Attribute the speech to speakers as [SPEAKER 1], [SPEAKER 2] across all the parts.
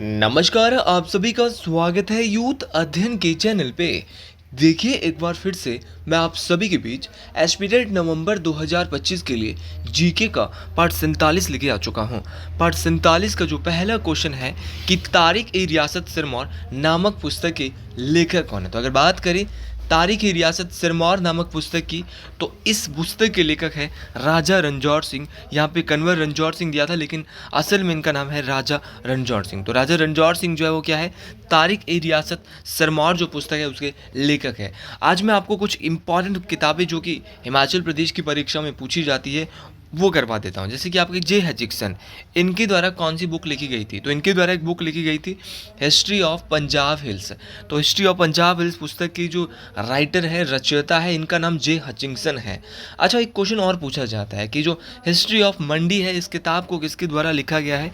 [SPEAKER 1] नमस्कार, आप सभी का स्वागत है यूथ अध्ययन के चैनल पे। देखिए एक बार फिर से मैं आप सभी के बीच एस्पिरेंट नवंबर 2025 के लिए जीके का पार्ट 47 लेके आ चुका हूँ। पार्ट 47 का जो पहला क्वेश्चन है कि तारिक ए रियासत सिरमौर नामक पुस्तक के लेखक कौन है। तो अगर बात करें तारिक ए रियासत सिरमौर नामक पुस्तक की, तो इस पुस्तक के लेखक है राजा रणजौर सिंह। यहाँ पे कन्वर रणजौर सिंह दिया था, लेकिन असल में इनका नाम है राजा रणजौर सिंह। तो राजा रणजौर सिंह जो है वो क्या है, तारिक ए रियासत सिरमौर जो पुस्तक है उसके लेखक है। आज मैं आपको कुछ इंपॉर्टेंट किताबें जो कि हिमाचल प्रदेश की परीक्षा में पूछी जाती है वो करवा देता हूँ। जैसे कि आपके जे हचिक्सन, इनके द्वारा कौन सी बुक लिखी गई थी, तो इनके द्वारा एक बुक लिखी गई थी हिस्ट्री ऑफ पंजाब हिल्स। तो हिस्ट्री ऑफ पंजाब हिल्स पुस्तक की जो राइटर है, रचयिता है, इनका नाम जे हचिंगसन है। अच्छा, एक क्वेश्चन और पूछा जाता है कि जो हिस्ट्री ऑफ मंडी है, इस किताब को किसके द्वारा लिखा गया है।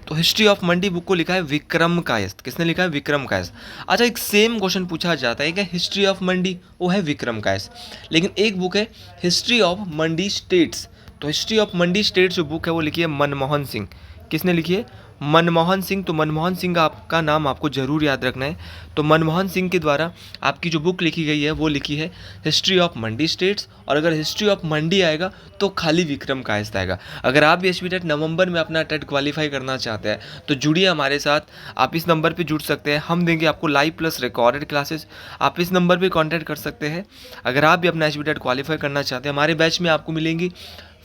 [SPEAKER 1] तो हिस्ट्री ऑफ मंडी बुक को लिखा है विक्रम कायस्थ। किसने लिखा है? विक्रम कायस्थ। अच्छा, एक सेम क्वेश्चन पूछा जाता है कि हिस्ट्री ऑफ मंडी, वो है विक्रम कायस्थ, लेकिन एक बुक है हिस्ट्री ऑफ मंडी स्टेट्स। तो हिस्ट्री ऑफ मंडी स्टेट्स जो बुक है वो लिखी है मनमोहन सिंह। किसने लिखी है? मनमोहन सिंह। तो मनमोहन सिंह का आपका नाम आपको जरूर याद रखना है। तो मनमोहन सिंह के द्वारा आपकी जो बुक लिखी गई है वो लिखी है हिस्ट्री ऑफ मंडी स्टेट्स, और अगर हिस्ट्री ऑफ मंडी आएगा तो खाली विक्रम कायस्थ आएगा। अगर आप भी एसपी टेट नवंबर में अपना टेट क्वालिफाई करना चाहते हैं तो जुड़िए हमारे साथ। आप इस नंबर पे जुड़ सकते हैं, हम देंगे आपको लाइव प्लस रिकॉर्डेड क्लासेस। आप इस नंबर पे कांटेक्ट कर सकते हैं। अगर आप भी अपना एसपी टेट क्वालिफाई करना चाहते हैं, हमारे बैच में आपको मिलेंगी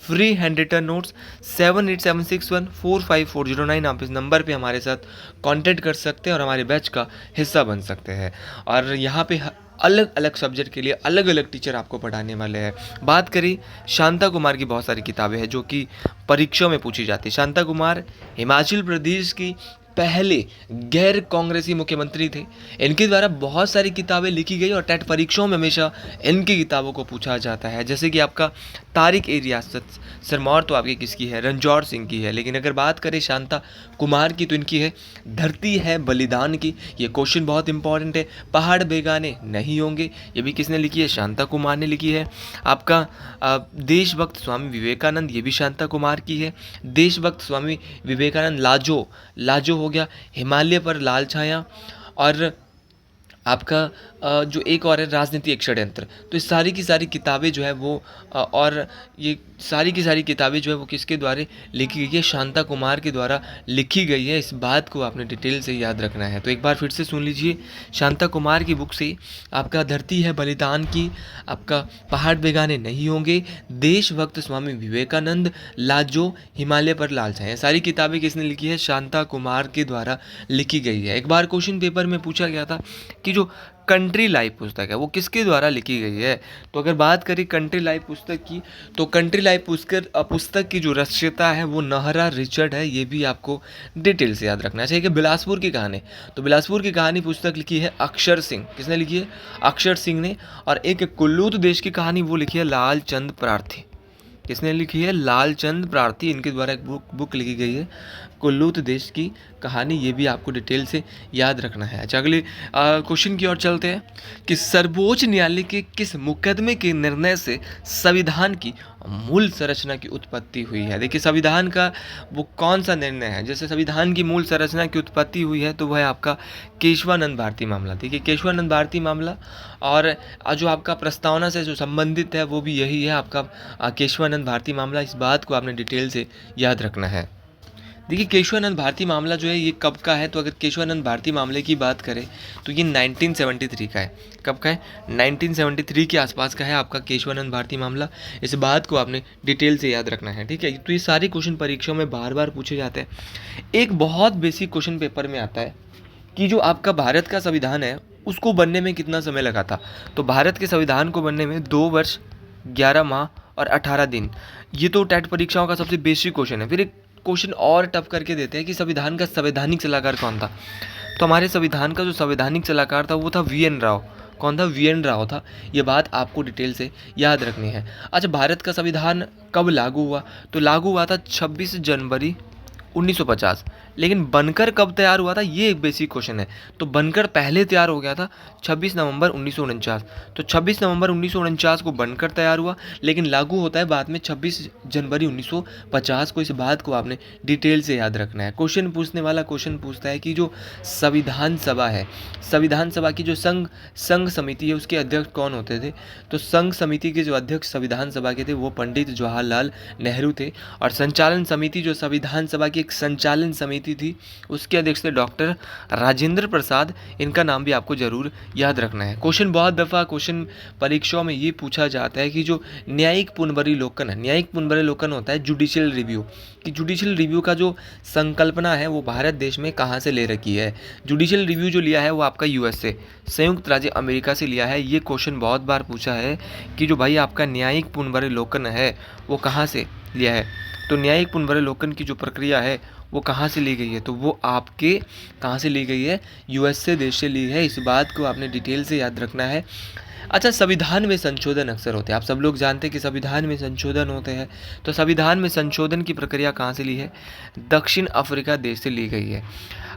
[SPEAKER 1] फ्री हैंड रिटर्न नोट्स। 7876145409। आप इस नंबर पे हमारे साथ कांटेक्ट कर सकते हैं और हमारे बैच का हिस्सा बन सकते हैं। और यहाँ पे अलग अलग सब्जेक्ट के लिए अलग अलग टीचर आपको पढ़ाने वाले हैं। बात करें शांता कुमार की, बहुत सारी किताबें हैं जो कि परीक्षा में पूछी जाती है। शांता कुमार हिमाचल प्रदेश की पहले गैर कांग्रेसी मुख्यमंत्री थे। इनके द्वारा बहुत सारी किताबें लिखी गई और टेट परीक्षाओं में हमेशा इनकी किताबों को पूछा जाता है। जैसे कि आपका तारिक ए रियासत सिरमौर तो आपकी किसकी है? रणजौर सिंह की है। लेकिन अगर बात करें शांता कुमार की, तो इनकी है धरती है बलिदान की। ये क्वेश्चन बहुत इंपॉर्टेंट है। पहाड़ बेगाने नहीं होंगे, ये भी किसने लिखी है? शांता कुमार ने लिखी है। आपका देशभक्त स्वामी विवेकानंद, ये भी शांता कुमार की है। देशभक्त स्वामी विवेकानंद लाजो, लाजो हो गया। हिमालय पर लाल छाया, और आपका जो एक और है राजनीति एक षड्यंत्र। तो इस सारी की सारी किताबें जो है वो और ये सारी की सारी किताबें जो है वो किसके द्वारा लिखी गई है? शांता कुमार के द्वारा लिखी गई है। इस बात को आपने डिटेल से याद रखना है। तो एक बार फिर से सुन लीजिए, शांता कुमार की बुक से आपका धरती है बलिदान की, आपका पहाड़ बेगाने नहीं होंगे, देशभक्त स्वामी विवेकानंद, लाजो, हिमालय पर लाल छाया, सारी किताबें किसने लिखी है? शांता कुमार के द्वारा लिखी गई है। एक बार क्वेश्चन पेपर में पूछा गया था कि जो कंट्री लाइफ पुस्तक है वो किसके द्वारा लिखी गई है। तो अगर बात करें कंट्री लाइफ पुस्तक की, तो कंट्री लाइफ पुस्तक की जो रचयिता है वो नहरा रिचर्ड है। ये भी आपको डिटेल से याद रखना चाहिए। कि बिलासपुर की कहानी, तो बिलासपुर की कहानी पुस्तक लिखी है अक्षर सिंह। किसने लिखी है? अक्षर सिंह ने। और एक कुल्लूत देश की कहानी वो लिखी है लाल चंद प्रार्थी। किसने लिखी है? लालचंद प्रार्थी। इनके द्वारा एक बुक लिखी गई है कुल्लूत देश की कहानी। ये भी आपको डिटेल से याद रखना है। अच्छा, अगले क्वेश्चन की ओर चलते हैं कि सर्वोच्च न्यायालय के किस मुकदमे के निर्णय से संविधान की मूल संरचना की उत्पत्ति हुई है। देखिए, संविधान का वो कौन सा निर्णय है? जैसे संविधान की मूल संरचना की उत्पत्ति हुई है तो वह है आपका केशवानंद भारती मामला। देखिए, केशवानंद भारती मामला, और जो आपका प्रस्तावना से जो संबंधित है वो भी यही है आपका केशवानंद भारती मामला। इस बात को आपने डिटेल से याद रखना है। देखिए, केशवानंद भारती मामला जो है ये कब का है? तो अगर केशवानंद भारती मामले की बात करें तो ये 1973 का है। कब का है? 1973 के आसपास का है आपका केशवानंद भारती मामला। इस बात को आपने डिटेल से याद रखना है, ठीक है। तो ये सारे क्वेश्चन परीक्षाओं में बार बार पूछे जाते हैं। एक बहुत बेसिक क्वेश्चन पेपर में आता है कि जो आपका भारत का संविधान है उसको बनने में कितना समय लगा था। तो भारत के संविधान को बनने में 2 वर्ष 11 माह और 18 दिन। ये तो टेट परीक्षाओं का सबसे बेसिक क्वेश्चन है। फिर एक क्वेश्चन और टफ करके देते हैं कि संविधान का संवैधानिक सलाहकार कौन था। तो हमारे संविधान का जो संवैधानिक सलाहकार था वो था वी.एन. राव। कौन था? वी.एन. राव था। ये बात आपको डिटेल से याद रखनी है। अच्छा, भारत का संविधान कब लागू हुआ? तो लागू हुआ था 26 जनवरी 1950। लेकिन बनकर कब तैयार हुआ था, ये एक बेसिक क्वेश्चन है। तो बनकर पहले तैयार हो गया था 26 नवंबर 1949। तो 26 नवंबर 1949 को बनकर तैयार हुआ, लेकिन लागू होता है बाद में 26 जनवरी 1950 को। इस बात को आपने डिटेल से याद रखना है। क्वेश्चन पूछने वाला क्वेश्चन पूछता है कि जो संविधान सभा है, संविधान सभा की जो संघ समिति है उसके अध्यक्ष कौन होते थे। तो संघ समिति के जो अध्यक्ष संविधान सभा के थे वो पंडित जवाहरलाल नेहरू थे। और संचालन समिति, जो संविधान सभा की एक संचालन समिति थी, उसके अध्यक्ष थे डॉक्टर राजेंद्र प्रसाद। इनका नाम भी आपको जरूर याद रखना है। क्वेश्चन बहुत दफ़ा क्वेश्चन परीक्षाओं में ये पूछा जाता है कि जो न्यायिक पुनर्विलोकन है, न्यायिक पुनर्विलोकन होता है जुडिशियल रिव्यू, कि जुडिशियल रिव्यू का जो संकल्पना है वो भारत देश में कहाँ से ले रखी है। जुडिशियल रिव्यू जो लिया है वो आपका यूएसए, संयुक्त राज्य अमेरिका से लिया है। ये क्वेश्चन बहुत बार पूछा है कि जो भाई आपका न्यायिक पुनर्विलोकन है वो कहाँ से लिया है। तो न्यायिक पुनर्विलोकन की जो प्रक्रिया है वो कहाँ से ली गई है, तो वो आपके कहाँ से ली गई है, यूएसए देश से ली है। इस बात को आपने डिटेल से याद रखना है। अच्छा, संविधान में संशोधन अक्सर होते हैं, आप सब लोग जानते हैं कि संविधान में संशोधन होते हैं। तो संविधान में संशोधन की प्रक्रिया कहाँ से ली है, दक्षिण अफ्रीका देश से ली गई है।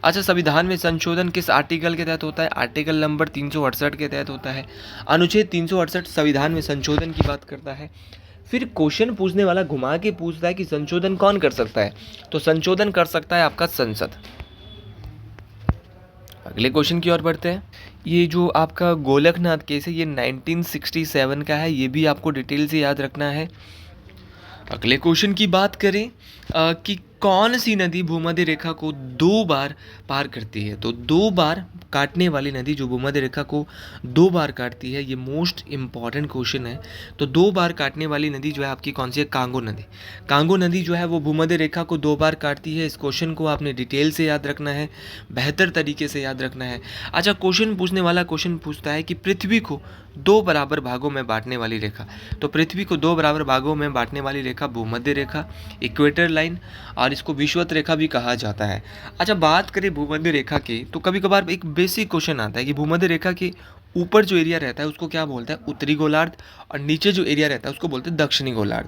[SPEAKER 1] अच्छा, संविधान में संशोधन किस आर्टिकल के तहत होता है, आर्टिकल नंबर 368 के तहत होता है। अनुच्छेद 368 संविधान में संशोधन की बात करता है। फिर क्वेश्चन पूछने वाला घुमा के पूछता है कि संशोधन कौन कर सकता है, तो संशोधन कर सकता है आपका संसद। अगले क्वेश्चन की ओर बढ़ते हैं। ये जो आपका गोलकनाथ केस है ये 1967 का है, ये भी आपको डिटेल से याद रखना है। अगले क्वेश्चन की बात करें कि कौन सी नदी भूमध्य रेखा को 2 बार पार करती है। तो 2 बार काटने वाली नदी जो भूमध्य रेखा को 2 बार काटती है, ये मोस्ट इम्पॉर्टेंट क्वेश्चन है। तो 2 बार काटने वाली नदी जो है आपकी कौन सी है, कांगो नदी। कांगो नदी जो है वो भूमध्य रेखा को 2 बार काटती है। इस क्वेश्चन को आपने डिटेल से याद रखना है, बेहतर तरीके से याद रखना है। अच्छा, क्वेश्चन पूछने वाला क्वेश्चन पूछता है कि पृथ्वी को 2 बराबर भागों में बांटने वाली रेखा। तो पृथ्वी को 2 बराबर भागों में बांटने वाली रेखा भूमध्य रेखा, इक्वेटर लाइन, और इसको विषुवत रेखा भी कहा जाता है। अच्छा, बात करें भूमध्य रेखा की, तो कभी कभार एक बेसिक क्वेश्चन आता है कि भूमध्य रेखा के ऊपर जो एरिया रहता है उसको क्या बोलते हैं, उत्तरी गोलार्ध, और नीचे जो एरिया रहता है उसको बोलते हैं दक्षिणी गोलार्ध।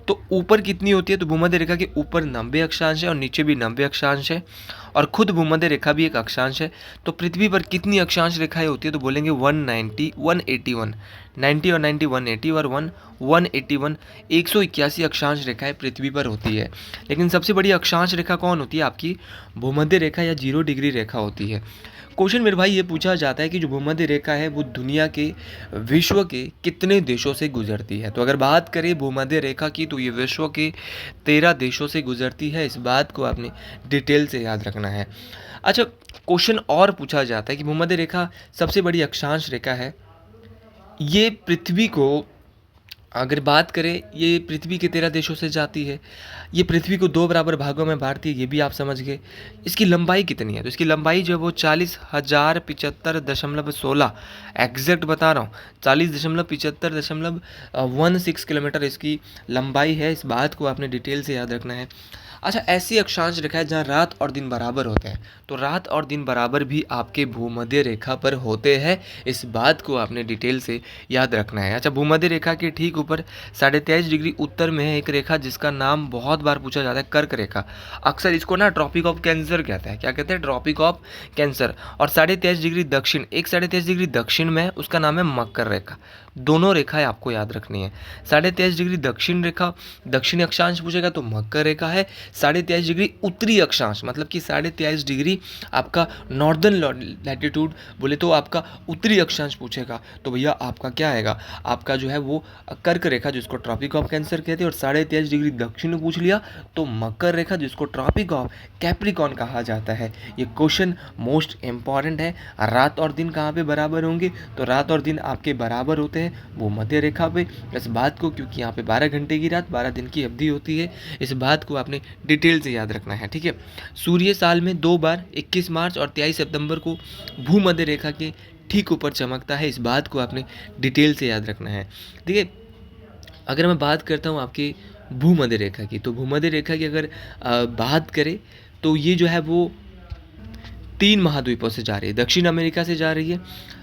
[SPEAKER 1] तो ऊपर कितनी होती है, तो भूमध्य रेखा के ऊपर 90 अक्षांश है और नीचे भी 90 अक्षांश है, और खुद भूमध्य रेखा भी एक अक्षांश है। तो पृथ्वी पर कितनी अक्षांश रेखाएं होती है, तो बोलेंगे 190, 181, 90 और 90 180 और 181, 181 अक्षांश रेखाएं पृथ्वी पर होती है। लेकिन सबसे बड़ी अक्षांश रेखा कौन होती है, आपकी भूमध्य रेखा या 0 डिग्री रेखा होती है। क्वेश्चन मेरे भाई ये पूछा जाता है कि जो भूमध्य रेखा है वो दुनिया के, विश्व के कितने देशों से गुजरती है। तो अगर बात करें भूमध्य रेखा की तो ये विश्व के 13 देशों से गुजरती है। इस बात को आपने डिटेल से याद रखना है। अच्छा, क्वेश्चन और पूछा जाता है कि भूमध्य रेखा सबसे बड़ी अक्षांश रेखा है, ये पृथ्वी को, अगर बात करें, ये पृथ्वी के 13 देशों से जाती है, ये पृथ्वी को 2 बराबर भागों में बांटती है, ये भी आप समझ गए। इसकी लंबाई कितनी है, तो इसकी लंबाई जो है वो 40,075.16, एग्जैक्ट बता रहा हूँ, 40,75.16 किलोमीटर इसकी लंबाई है। इस बात को आपने डिटेल से याद रखना है। अच्छा, ऐसी अक्षांश रेखा है जहाँ रात और दिन बराबर होते हैं, तो रात और दिन बराबर भी आपके भूमध्य रेखा पर होते हैं। इस बात को आपने डिटेल से याद रखना है। अच्छा, भूमध्य रेखा के ठीक ऊपर 23.5 डिग्री उत्तर में है एक रेखा जिसका नाम बहुत बार पूछा जाता है, कर्क रेखा। अक्सर इसको ना ट्रॉपिक ऑफ कैंसर कहते हैं। क्या कहते हैं, ट्रॉपिक ऑफ कैंसर। और 23.5 डिग्री दक्षिण, एक 23.5 डिग्री दक्षिण में है, उसका नाम है मकर रेखा। दोनों रेखाएं आपको याद रखनी है। 23.5 डिग्री दक्षिण रेखा, दक्षिणी अक्षांश पूछेगा तो मकर रेखा है। 23.5 डिग्री उत्तरी अक्षांश, मतलब कि 23.5 डिग्री आपका नॉर्दर्न लैटिट्यूड बोले तो आपका उत्तरी अक्षांश पूछेगा तो भैया आपका क्या आएगा, आपका जो है वो कर्क रेखा जिसको ट्रॉपिक ऑफ कैंसर कहते हैं। और 23.5 डिग्री दक्षिण पूछ लिया तो मकर रेखा जिसको ट्रॉपिक ऑफ कैप्रिकॉर्न कहा जाता है। ये क्वेश्चन मोस्ट इंपॉर्टेंट है। रात और दिन कहाँ पे बराबर होंगे, तो रात और दिन आपके बराबर होते हैं वो मध्य रेखा पे। इस बात को, क्योंकि यहाँ पे 12 घंटे की रात, 12 दिन की अवधि होती है, इस बात को आपने डिटेल से याद रखना है। ठीक है, सूर्य साल में 2 बार 21 मार्च और 23 सितंबर को भूमध्य रेखा के ठीक ऊपर चमकता है। इस बात को आपने डिटेल से याद रखना है। ठीक है, अगर मैं बात करता हूँ आपकी भूमध्य रेखा की, तो भूमध्य रेखा की अगर बात करें तो ये जो है वो 3 महाद्वीपों से जा रही है। दक्षिण अमेरिका से जा रही है,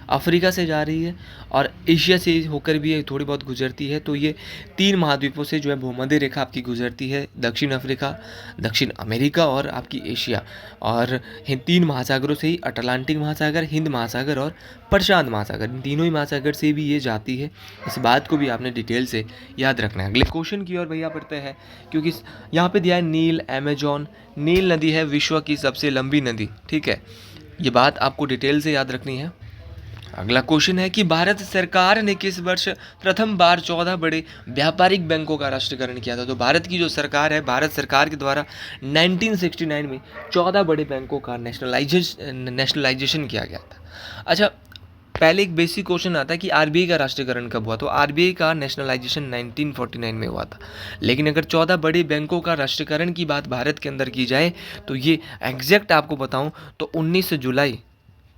[SPEAKER 1] अफ्रीका से जा रही है और एशिया से होकर भी ये थोड़ी बहुत गुजरती है। तो ये 3 महाद्वीपों से जो है भूमध्य रेखा आपकी गुजरती है, दक्षिण अफ्रीका, दक्षिण अमेरिका और आपकी एशिया। और इन 3 महासागरों से ही अटलांटिक महासागर, हिंद महासागर और प्रशांत महासागर, इन तीनों ही महासागर से भी ये जाती है। इस बात को भी आपने डिटेल से याद रखना है। अगले क्वेश्चन की ओर भैया पढ़ते हैं, क्योंकि यहाँ पे दिया है नील, अमेजॉन। नील नदी है विश्व की सबसे लंबी नदी, ठीक है, ये बात आपको डिटेल से याद रखनी है। अगला क्वेश्चन है कि भारत सरकार ने किस वर्ष प्रथम बार 14 बड़े व्यापारिक बैंकों का राष्ट्रीयकरण किया था। तो भारत की जो सरकार है, भारत सरकार के द्वारा 1969 में 14 बड़े बैंकों का नेशनलाइजेशन किया गया था। अच्छा, पहले एक बेसिक क्वेश्चन आता है कि आरबीआई का राष्ट्रीयकरण कब हुआ। तो आरबीआई का नेशनलाइजेशन 1949 में हुआ था। लेकिन अगर 14 बड़े बैंकों का राष्ट्रीयकरण की बात भारत के अंदर की जाए तो ये एग्जैक्ट आपको बताऊं तो 19 जुलाई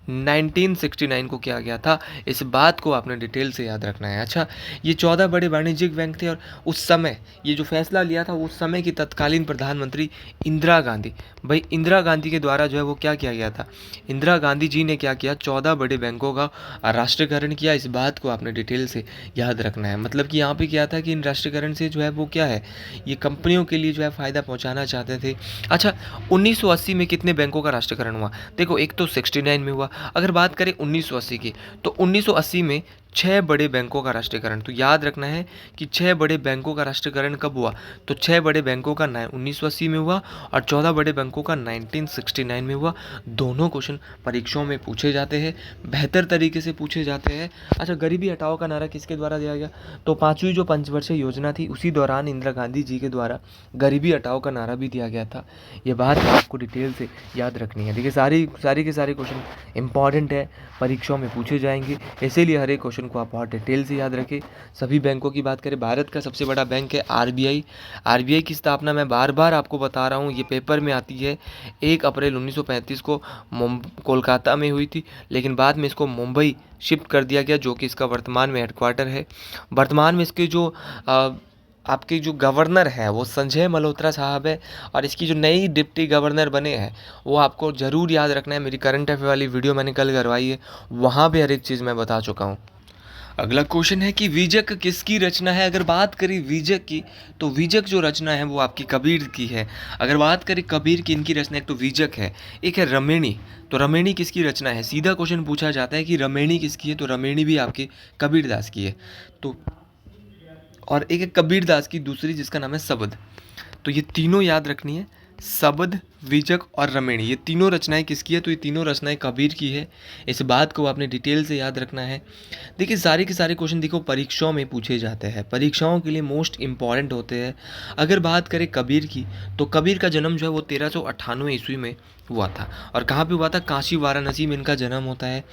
[SPEAKER 1] 1969 को किया गया था। इस बात को आपने डिटेल से याद रखना है। अच्छा, ये 14 बड़े वाणिज्यिक बैंक थे और उस समय ये जो फैसला लिया था उस समय की तत्कालीन प्रधानमंत्री इंदिरा गांधी, भाई इंदिरा गांधी के द्वारा जो है वो क्या किया गया था, इंदिरा गांधी जी ने क्या किया, 14 बड़े बैंकों का राष्ट्रीयकरण किया। इस बात को आपने डिटेल से याद रखना है। मतलब कि यहाँ पे क्या था कि इन राष्ट्रीयकरण से जो है वो क्या है, ये कंपनियों के लिए जो है फ़ायदा पहुँचाना चाहते थे। अच्छा, 1980 में कितने बैंकों का राष्ट्रीयकरण हुआ। देखो, एक तो 69 में हुआ। अगर बात करें 1980 की, तो 1980 में 6 बड़े बैंकों का राष्ट्रीयकरण। तो याद रखना है कि 6 बड़े बैंकों का राष्ट्रीयकरण कब हुआ। तो 6 बड़े बैंकों का 1980 में हुआ और 14 बड़े बैंकों का 1969 में हुआ। दोनों क्वेश्चन परीक्षाओं में पूछे जाते हैं, बेहतर तरीके से पूछे जाते हैं। अच्छा, गरीबी हटाओ का नारा किसके द्वारा दिया गया। तो 5वीं जो पंचवर्षीय योजना थी उसी दौरान इंदिरा गांधी जी के द्वारा गरीबी हटाओ का नारा भी दिया गया था। ये बात आपको डिटेल से याद रखनी है। देखिए, सारी के सारे क्वेश्चन इंपॉर्टेंट है, परीक्षाओं में पूछे जाएंगे, इसीलिए हर एक क्वेश्चन को आप बहुत डिटेल से याद रखें। सभी बैंकों की बात करें, भारत का सबसे बड़ा बैंक है आरबीआई। आरबीआई की स्थापना मैं बार बार आपको बता रहा हूँ, ये पेपर में आती है, 1 अप्रैल 1935 को कोलकाता में हुई थी, लेकिन बाद में इसको मुंबई शिफ्ट कर दिया गया, जो कि इसका वर्तमान में हेडक्वार्टर है। वर्तमान में इसके जो आपके जो गवर्नर है वो संजय मल्होत्रा साहब है, और इसकी जो नई डिप्टी गवर्नर बने हैं वो आपको ज़रूर याद रखना है। मेरी करंट अफेयर वाली वीडियो मैंने कल करवाई है, वहाँ पे हर एक चीज़ मैं बता चुका हूँ। अगला क्वेश्चन है कि विजक किसकी रचना है। अगर बात करें विजक की, तो विजक जो रचना है वो आपकी कबीर की है। अगर बात करें कबीर की, इनकी रचना, एक तो विजक है, एक है रमेणी। तो रमेणी किसकी रचना है। सीधा क्वेश्चन पूछा जाता है कि रमेणी किसकी है, तो रमेणी भी आपके कबीर दास की है। तो और एक है कबीर दास की दूसरी, जिसका नाम है सबद। तो ये तीनों याद रखनी है, सबद, विजक और रमेणी, ये तीनों रचनाएं किसकी है। तो ये तीनों रचनाएं कबीर की है। इस बात को आपने डिटेल से याद रखना है। देखिए, सारे के सारे क्वेश्चन देखो परीक्षाओं में पूछे जाते हैं, परीक्षाओं के लिए मोस्ट इंपॉर्टेंट होते हैं। अगर बात करें कबीर की, तो कबीर का जन्म जो है वो 1398 ईस्वी में हुआ था। और कहाँ पे हुआ था, काशी वाराणसी में इनका जन्म होता है।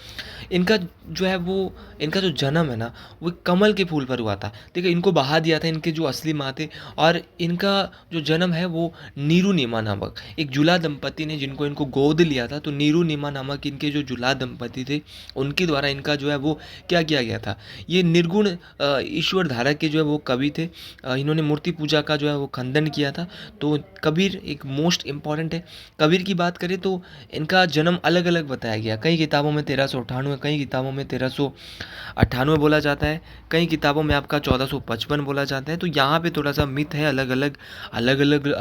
[SPEAKER 1] इनका जो है वो, इनका जो जन्म है ना, वो कमल के फूल पर हुआ था। देखिए, इनको बहा दिया था इनके जो असली माँ थे, और इनका जो जन्म है वो नीरू नीमा नामक एक जुला दंपति ने, जिनको इनको गोद लिया था, तो नीरू नीमा नामक इनके जो जुला दंपति थे उनके द्वारा इनका जो है वो क्या किया गया था। ये निर्गुण ईश्वर धारक के जो है वो कवि थे। इन्होंने मूर्ति पूजा का जो है वो खंडन किया था। तो कबीर एक मोस्ट इंपॉर्टेंट है। कबीर की बात करें तो इनका जन्म अलग अलग बताया गया, कई किताबों में 1398, कई किताबों में 1398 बोला जाता है, कई किताबों में आपका 1455 बोला जाता है। तो यहाँ पे थोड़ा सा मिथ है, अलग अलग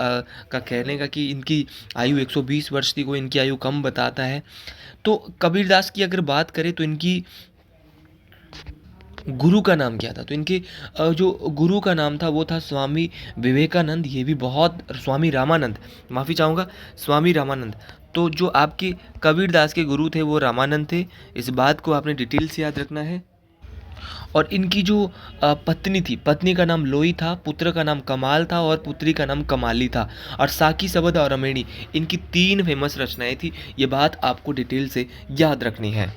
[SPEAKER 1] का कहने का कि इनकी आयु 120 वर्ष थी, कोई इनकी आयु कम बताता है। तो कबीरदास की अगर बात करें तो इनकी गुरु का नाम क्या था। तो इनके जो गुरु का नाम था वो था स्वामी विवेकानंद। ये भी बहुत, स्वामी रामानंद, माफ़ी चाहूँगा, स्वामी रामानंद। तो जो आपके कबीरदास के गुरु थे वो रामानंद थे। इस बात को आपने डिटेल से याद रखना है। और इनकी जो पत्नी थी, पत्नी का नाम लोई था, पुत्र का नाम कमाल था और पुत्री का नाम कमाली था। और साकी, सबद और रमेणी, इनकी 3 फेमस रचनाएं थी। ये बात आपको डिटेल से याद रखनी है।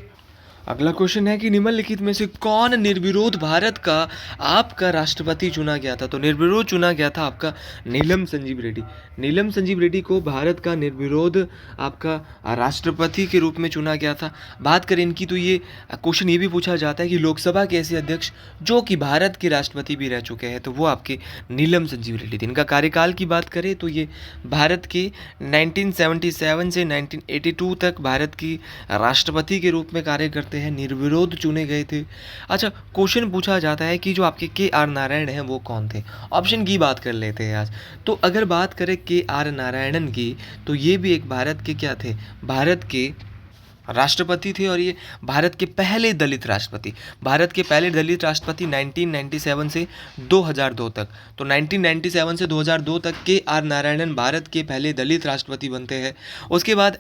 [SPEAKER 1] अगला क्वेश्चन है कि निम्नलिखित में से कौन निर्विरोध भारत का आपका राष्ट्रपति चुना गया था। तो निर्विरोध चुना गया था आपका नीलम संजीव रेड्डी। नीलम संजीव रेड्डी को भारत का निर्विरोध आपका राष्ट्रपति के रूप में चुना गया था। बात करें इनकी, तो ये क्वेश्चन ये भी पूछा जाता है कि लोकसभा के ऐसे अध्यक्ष जो कि भारत के राष्ट्रपति भी रह चुके हैं, तो वो आपके नीलम संजीव रेड्डी थे। इनका कार्यकाल की बात करें तो ये भारत के 1977 से 1982 तक भारत की राष्ट्रपति के रूप में कार्य करते सकते हैं, निर्विरोध चुने गए थे। अच्छा, क्वेश्चन पूछा जाता है कि जो आपके के आर नारायण हैं वो कौन थे? ऑप्शन की बात कर लेते हैं आज। तो अगर बात करें के आर नारायणन की, तो ये भी एक भारत के क्या थे? भारत के राष्ट्रपति थे, और ये भारत के पहले दलित राष्ट्रपति, भारत के पहले दलित राष्ट्रपति 1997 से 2002 तक। तो 1997 से 2002 तक के आर नारायणन भारत के पहले दलित राष्ट्रपति बनते हैं। उसके बाद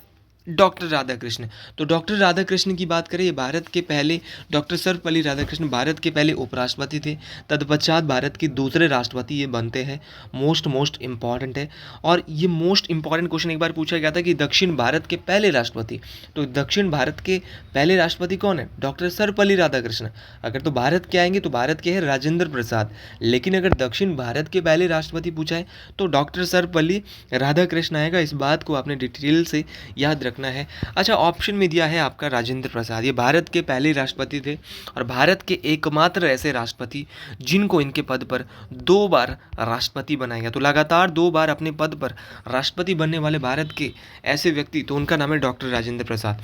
[SPEAKER 1] डॉक्टर राधाकृष्ण, तो डॉक्टर राधाकृष्ण की बात करें, ये भारत के पहले, डॉक्टर सर्वपल्ली राधाकृष्ण भारत के पहले उपराष्ट्रपति थे। तत्पश्चात भारत के दूसरे राष्ट्रपति ये बनते हैं। मोस्ट इंपॉर्टेंट है। और ये मोस्ट इंपॉर्टेंट क्वेश्चन एक बार पूछा गया था कि दक्षिण भारत के पहले राष्ट्रपति, तो दक्षिण भारत के पहले राष्ट्रपति कौन है? डॉक्टर सर्वपल्ली राधाकृष्ण। अगर तो भारत के आएंगे तो भारत के हैं राजेंद्र प्रसाद, लेकिन अगर दक्षिण भारत के पहले राष्ट्रपति पूछा है तो डॉक्टर सर्वपल्ली राधाकृष्ण आएगा। इस बात को आपने डिटेल से याद रखना है। अच्छा, ऑप्शन में दिया है आपका राजेंद्र प्रसाद, ये भारत के पहले राष्ट्रपति थे और भारत के एकमात्र ऐसे राष्ट्रपति जिनको इनके पद पर 2 बार राष्ट्रपति बनाया गया। तो लगातार 2 बार अपने पद पर राष्ट्रपति बनने वाले भारत के ऐसे व्यक्ति, तो उनका नाम है डॉक्टर राजेंद्र प्रसाद।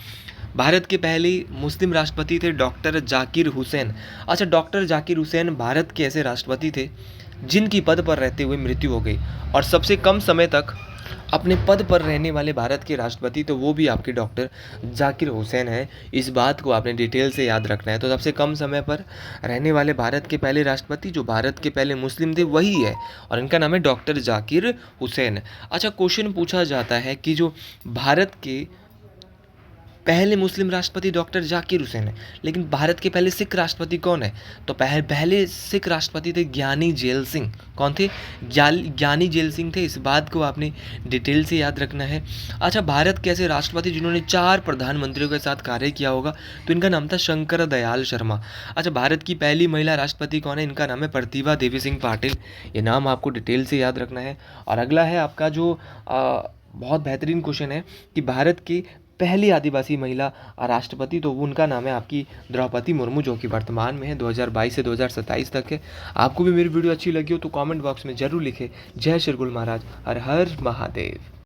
[SPEAKER 1] भारत के पहले मुस्लिम राष्ट्रपति थे डॉक्टर जाकिर हुसैन। अच्छा, डॉक्टर जाकिर हुसैन भारत के ऐसे राष्ट्रपति थे जिनकी पद पर रहते हुए मृत्यु हो गई, और सबसे कम समय तक अपने पद पर रहने वाले भारत के राष्ट्रपति, तो वो भी आपके डॉक्टर जाकिर हुसैन है। इस बात को आपने डिटेल से याद रखना है। तो सबसे कम समय पर रहने वाले भारत के पहले राष्ट्रपति जो भारत के पहले मुस्लिम थे वही है, और इनका नाम है डॉक्टर जाकिर हुसैन। अच्छा, क्वेश्चन पूछा जाता है कि जो भारत के पहले मुस्लिम राष्ट्रपति डॉक्टर जाकिर हुसैन है, लेकिन भारत के पहले सिख राष्ट्रपति कौन है? तो पहले सिख राष्ट्रपति थे ज्ञानी जेल सिंह। कौन थे? ज्ञानी जेल सिंह थे। इस बात को आपने डिटेल से याद रखना है। अच्छा, भारत के ऐसे राष्ट्रपति जिन्होंने 4 प्रधानमंत्रियों के साथ कार्य किया होगा, तो इनका नाम था शंकर दयाल शर्मा। अच्छा, भारत की पहली महिला राष्ट्रपति कौन है? इनका नाम है प्रतिभा देवी सिंह पाटिल। ये नाम आपको डिटेल से याद रखना है। और अगला है आपका जो बहुत बेहतरीन क्वेश्चन है कि भारत की पहली आदिवासी महिला राष्ट्रपति, तो वो उनका नाम है आपकी द्रौपदी मुर्मू, जो कि वर्तमान में है 2022 से 2027 तक है। आपको भी मेरी वीडियो अच्छी लगी हो तो कमेंट बॉक्स में ज़रूर लिखें। जय श्री गुरु महाराज, हर हर महादेव।